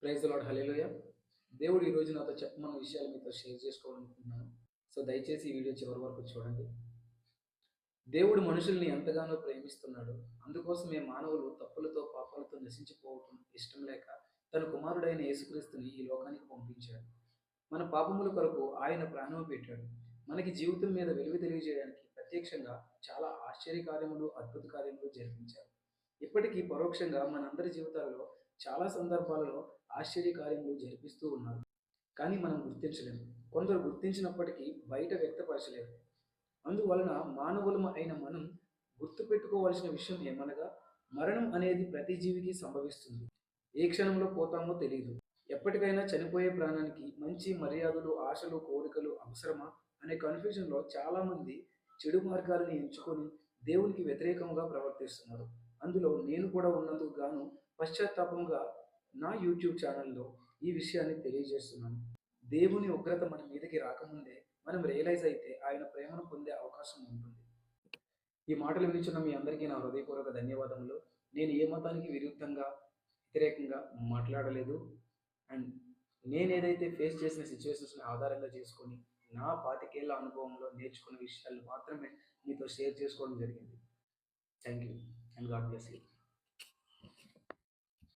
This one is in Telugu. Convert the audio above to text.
ప్రైజ్ ద లార్డ్ హల్లెలూయా. దేవుడు ఈరోజు నాతో చెప్పమన్న విషయాలు మీతో షేర్ చేసుకోవాలనుకుంటున్నాను. సో, దయచేసి ఈ వీడియో చివరి వరకు చూడండి. దేవుడు మనుషుల్ని ఎంతగానో ప్రేమిస్తున్నాడు. అందుకోసమే మానవులు తప్పులతో, పాపాలతో నశించిపోవటం ఇష్టం లేక తన కుమారుడైన యేసుక్రీస్తుని ఈ లోకానికి పంపించాడు. మన పాపముల కొరకు ఆయన ప్రాణం పెట్టాడు. మనకి జీవితం మీద వెలుగు తెలియజేయడానికి ప్రత్యక్షంగా చాలా ఆశ్చర్య కార్యములు, అద్భుత కార్యములు జరిపించారు. ఇప్పటికీ పరోక్షంగా మనందరి జీవితాల్లో చాలా సందర్భాలలో ఆశ్చర్య కార్యములు జరిపిస్తూ ఉన్నారు. కానీ మనం గుర్తించలేము. కొందరు గుర్తించినప్పటికీ బయట వ్యక్తపరచలేరు. అందువలన మానవులము అయిన మనం గుర్తుపెట్టుకోవాల్సిన విషయం ఏమనగా, మరణం అనేది ప్రతి జీవికి సంభవిస్తుంది. ఏ క్షణంలో పోతామో తెలీదు. ఎప్పటికైనా చనిపోయే ప్రాణానికి మంచి మర్యాదలు, ఆశలు, కోరికలు అవసరమా అనే కన్‌ఫ్యూజన్‌లో చాలామంది చెడు మార్గాలను ఎంచుకొని దేవునికి వ్యతిరేకంగా ప్రవర్తిస్తున్నారు. అందులో నేను కూడా ఉన్నందుకు గాను పశ్చాత్తాపంగా నా యూట్యూబ్ ఛానెల్‌లో ఈ విషయాన్ని తెలియజేస్తున్నాను. దేవుని ఉగ్రత మన మీదకి రాకముందే మనం రియలైజ్ అయితే ఆయన ప్రేమను పొందే అవకాశం ఉంటుంది. ఈ మాటలు వినిచున్న మీ అందరికీ నా హృదయపూర్వక ధన్యవాదములు. నేను ఏ మతానికి విరుద్ధంగా, వ్యతిరేకంగా మాట్లాడలేదు. అండ్ నేనేదైతే ఫేస్ చేసిన సిట్యుయేషన్స్‌ని ఆధారంగా చేసుకొని, నా 25 ఏళ్ల అనుభవంలో నేర్చుకున్న విషయాలు మాత్రమే మీతో షేర్ చేసుకోవడం జరిగింది. Thank you and God bless you.